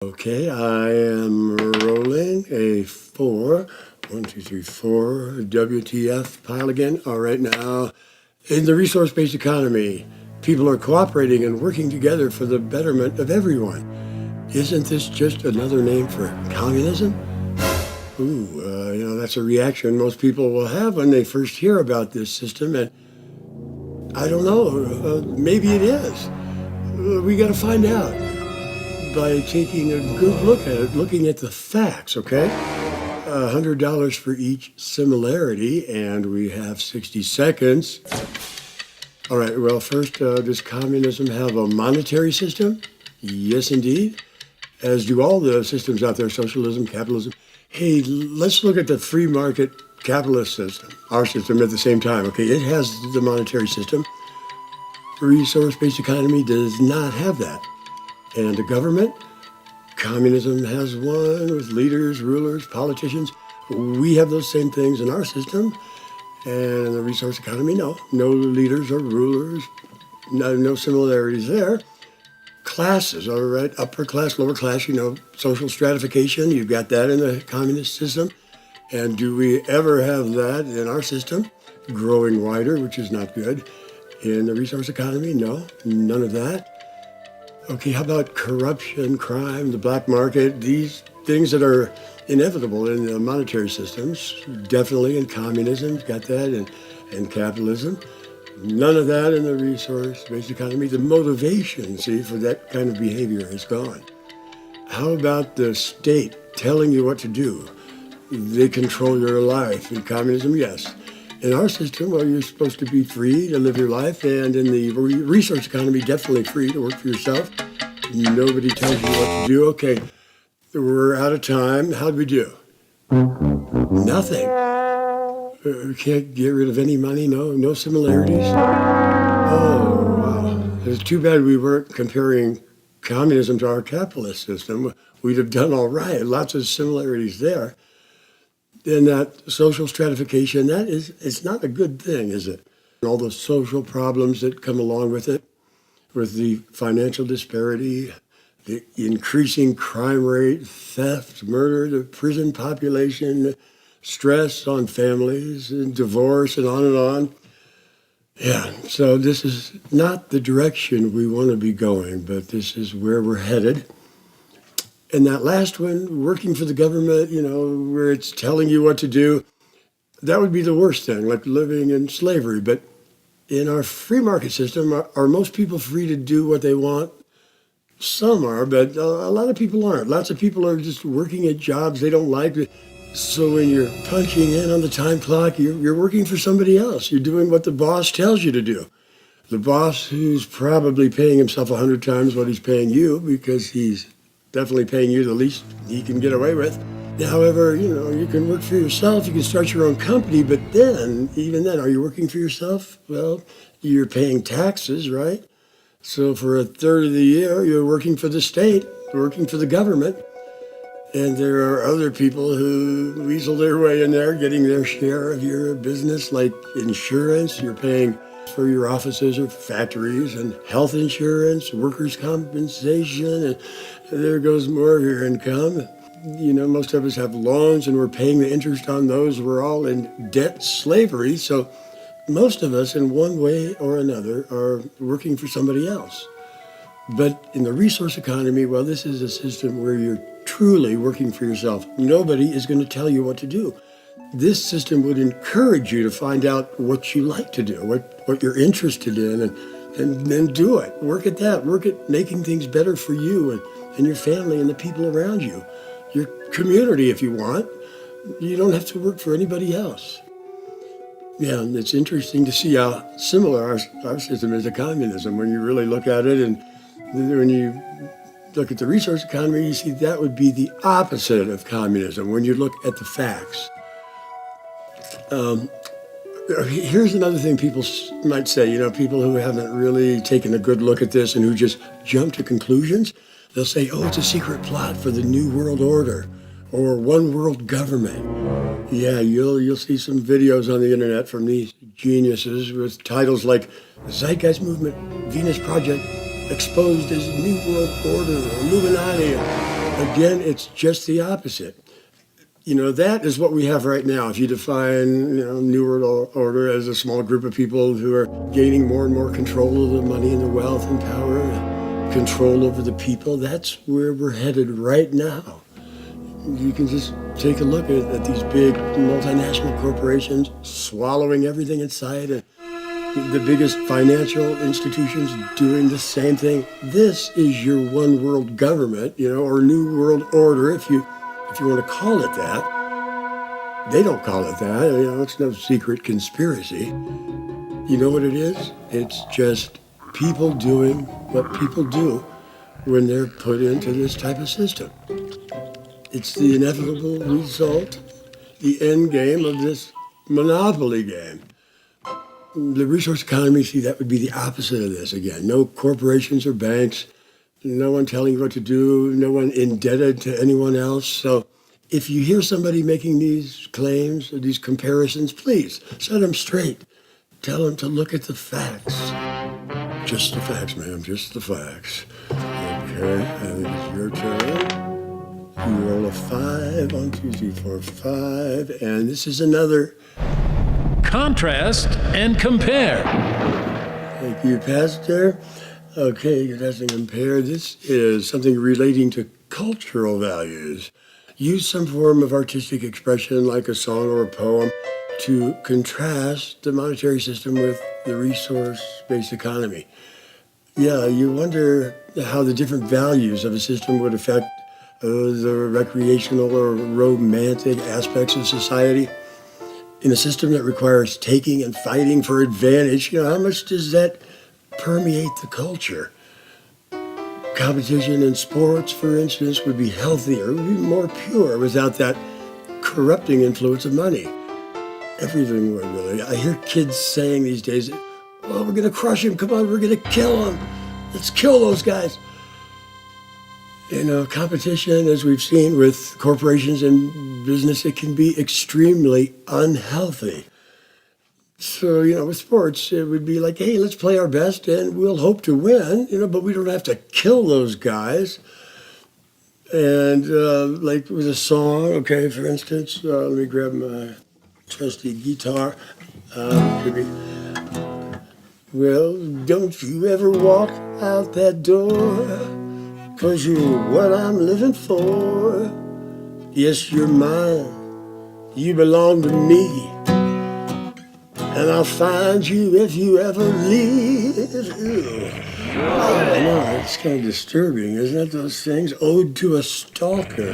Okay, I am rolling a 4. 1, 2, 3, 4. WTF pile again. All right, now, in the resource-based economy, people are cooperating and working together for the betterment of everyone. Isn't this just another name for communism? That's a reaction most people will have when they first hear about this system, and I don't know, maybe it is. We got to find out by taking a good look at it, looking at the facts, okay? $100 for each similarity, and we have 60 seconds. All right, well, first, does communism have a monetary system? Yes, indeed. As do all the systems out there, socialism, capitalism. Hey, let's look at the free market capitalist system, our system at the same time, okay? It has the monetary system. Resource-based economy does not have that. And the government, communism has one with leaders, rulers, politicians. We have those same things in our system. And in the resource economy, no leaders or rulers, no similarities there. Classes, all right, upper class, lower class, social stratification, you've got that in the communist system. And do we ever have that in our system? Growing wider, which is not good. In the resource economy, no, none of that. Okay, how about corruption, crime, the black market, these things that are inevitable in the monetary systems? Definitely in communism, got that, and capitalism. None of that in the resource-based economy. The motivation, for that kind of behavior is gone. How about the state telling you what to do? They control your life. In communism, yes. In our system, well, you're supposed to be free to live your life, and in the resource economy, definitely free to work for yourself. Nobody tells you what to do. Okay, we're out of time. How'd we do? Nothing. We can't get rid of any money, no similarities. Oh, wow. It's too bad we weren't comparing communism to our capitalist system. We'd have done all right. Lots of similarities there. And that social stratification, it's not a good thing, is it? And all the social problems that come along with it, with the financial disparity, the increasing crime rate, theft, murder, the prison population, stress on families, and divorce, and on. Yeah, so this is not the direction we want to be going, but this is where we're headed. And that last one, working for the government, where it's telling you what to do, that would be the worst thing, like living in slavery. But in our free market system, are most people free to do what they want? Some are, but a lot of people aren't. Lots of people are just working at jobs they don't like. So when you're punching in on the time clock, you're working for somebody else. You're doing what the boss tells you to do. The boss who's probably paying himself 100 times what he's paying you, because he's definitely paying you the least he can get away with. However, you can work for yourself, you can start your own company, but even then, are you working for yourself? Well, you're paying taxes, right? So for a third of the year, you're working for the state, you're working for the government. And there are other people who weasel their way in there, getting their share of your business, like insurance. You're paying for your offices or factories, and health insurance, workers' compensation, and there goes more of your income. Most of us have loans, and we're paying the interest on those. We're all in debt slavery. So most of us, in one way or another, are working for somebody else. But in the resource economy, well, this is a system where you're truly working for yourself. Nobody is going to tell you what to do. This system would encourage you to find out what you like to do, what you're interested in, and then do it. Work at that. Work at making things better for you and your family and the people around you. Your community, if you want. You don't have to work for anybody else. Yeah, and it's interesting to see how similar our system is to communism when you really look at it. And when you look at the resource economy, you see that would be the opposite of communism when you look at the facts. Here's another thing people might say, people who haven't really taken a good look at this and who just jump to conclusions. They'll say, it's a secret plot for the New World Order or one world government. Yeah, you'll see some videos on the internet from these geniuses with titles like the Zeitgeist Movement, Venus Project, exposed as New World Order, Illuminati. Again, it's just the opposite. That is what we have right now. If you define, New World Order as a small group of people who are gaining more and more control of the money and the wealth and power, and control over the people, that's where we're headed right now. You can just take a look at these big multinational corporations swallowing everything in sight, and the biggest financial institutions doing the same thing. This is your one world government, or New World Order, if you want to call it that. They don't call it that. It's no secret conspiracy. You know what it is? It's just people doing what people do when they're put into this type of system. It's the inevitable result, the end game of this monopoly game. The resource economy, see, that would be the opposite of this again. No corporations or banks, no one telling you what to do, no one indebted to anyone else. So if you hear somebody making these claims or these comparisons, please set them straight. Tell them to look at the facts. Just the facts, ma'am, just the facts. Okay, I think it's your turn. You roll a 5, 1, 2, 3, 4, 5, and this is another contrast and compare. Thank you, Pastor. Okay, contrast and compare. This is something relating to cultural values. Use some form of artistic expression like a song or a poem to contrast the monetary system with the resource-based economy. Yeah, you wonder how the different values of a system would affect the recreational or romantic aspects of society. In a system that requires taking and fighting for advantage, how much does that permeate the culture? Competition in sports, for instance, would be healthier, would be more pure without that corrupting influence of money. Everything would, really. I hear kids saying these days, well, we're going to crush him, come on, we're going to kill him. Let's kill those guys. Competition, as we've seen with corporations and business, it can be extremely unhealthy. So, with sports, it would be like, hey, let's play our best and we'll hope to win, but we don't have to kill those guys. And like with a song, okay, for instance, let me grab my trusty guitar. Well, don't you ever walk out that door, 'cause you're what I'm living for. Yes, you're mine, you belong to me, and I'll find you if you ever leave. I know, it's kind of disturbing, isn't it, those things? Ode to a stalker.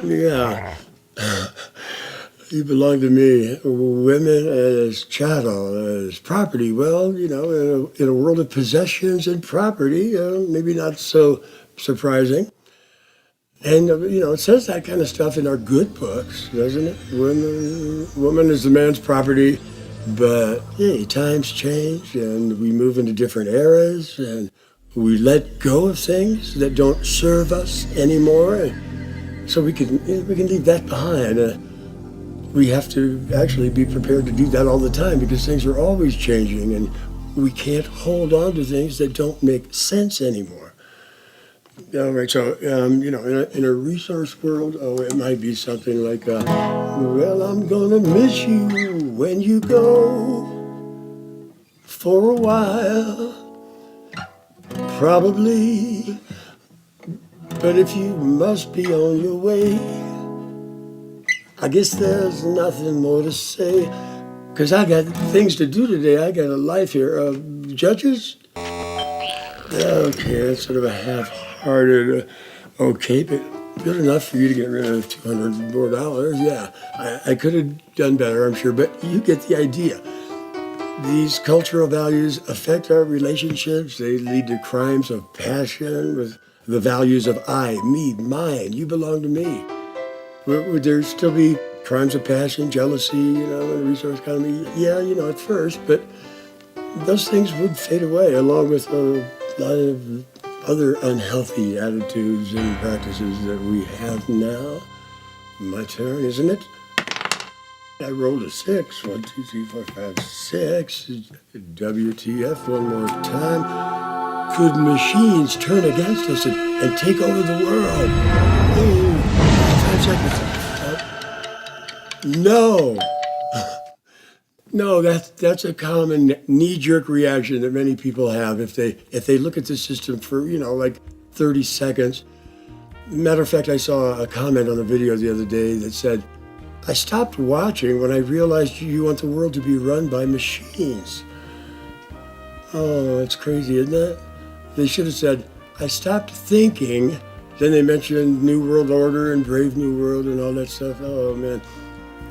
Yeah. You belong to me. Women as chattel, as property. Well, in a world of possessions and property, maybe not so surprising. And, it says that kind of stuff in our good books, doesn't it? Woman is the man's property, but, hey, times change and we move into different eras and we let go of things that don't serve us anymore. So we can leave that behind. We have to actually be prepared to do that all the time because things are always changing and we can't hold on to things that don't make sense anymore. All right, so, in a resource world, it might be something like, well, I'm gonna miss you when you go for a while, probably, but if you must be on your way, I guess there's nothing more to say, because I got things to do today. I got a life here. Judges? Okay, that's sort of a half-hearted, okay, but good enough for you to get rid of $200 more. Yeah, I could have done better, I'm sure, but you get the idea. These cultural values affect our relationships. They lead to crimes of passion with the values of I, me, mine, you belong to me. Would there still be crimes of passion, jealousy, in the resource economy? Yeah, at first, but those things would fade away along with a lot of other unhealthy attitudes and practices that we have now. My turn, isn't it? I rolled a 6. 1, 2, 3, 4, 5, 6. WTF one more time. Could machines turn against us and take over the world? Oh, 5 seconds. No. No, that's a common knee-jerk reaction that many people have if they look at the system for, like 30 seconds. Matter of fact, I saw a comment on a video the other day that said, I stopped watching when I realized you want the world to be run by machines. Oh, that's crazy, isn't it? They should have said, I stopped thinking. Then they mentioned New World Order and Brave New World and all that stuff. Oh, man.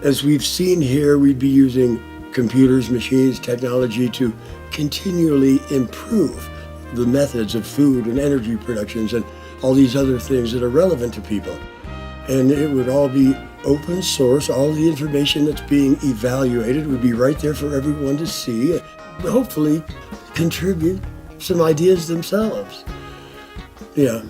As we've seen here, we'd be using computers, machines, technology to continually improve the methods of food and energy productions and all these other things that are relevant to people. And it would all be open source. All the information that's being evaluated would be right there for everyone to see. Hopefully contribute some ideas themselves. Yeah,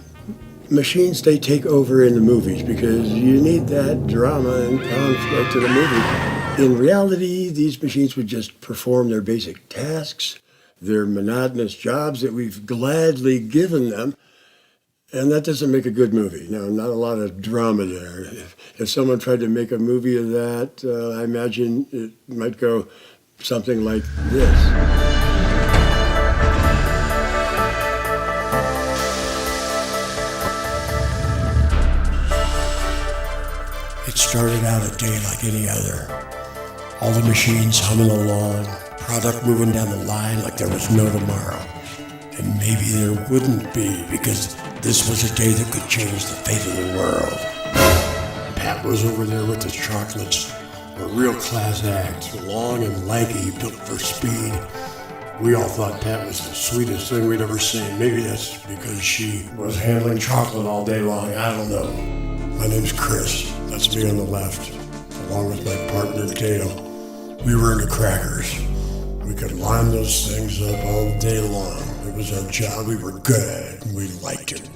machines, they take over in the movies because you need that drama and conflict in a movie. In reality, these machines would just perform their basic tasks, their monotonous jobs that we've gladly given them. And that doesn't make a good movie. No, not a lot of drama there. If someone tried to make a movie of that, I imagine it might go something like this. It started out a day like any other. All the machines humming along, product moving down the line like there was no tomorrow. And maybe there wouldn't be, because this was a day that could change the fate of the world. Pat was over there with the chocolates, a real class act, long and lanky, built for speed. We all thought Pat was the sweetest thing we'd ever seen. Maybe that's because she was handling chocolate all day long. I don't know. My name's Chris. That's me on the left, along with my partner Dale. We were into crackers. We could line those things up all day long. It was our job. We were good at it, and we liked it.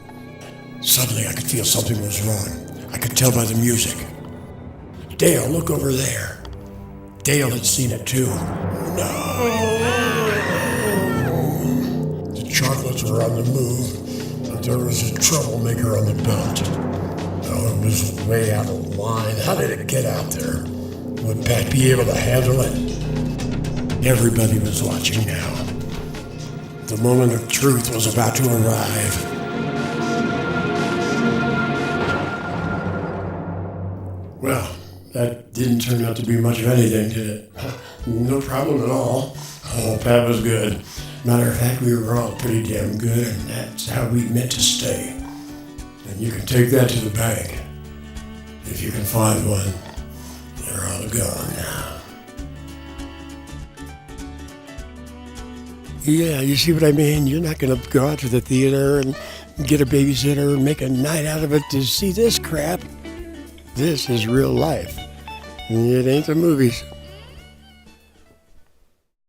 Suddenly, I could feel something was wrong. I could tell by the music. Dale, look over there. Dale had seen it too. No. The chocolates were on the move, but there was a troublemaker on the belt. Oh, it was way out of line. How did it get out there? Would Pat be able to handle it? Everybody was watching now. The moment of truth was about to arrive. Well, that didn't turn out to be much of anything, did it? No problem at all. Oh, Pat was good. Matter of fact, we were all pretty damn good, and that's how we meant to stay. And you can take that to the bank. If you can find one. They're all gone now. Yeah, you see what I mean? You're not going to go out to the theater and get a babysitter and make a night out of it to see this crap. This is real life. It ain't the movies.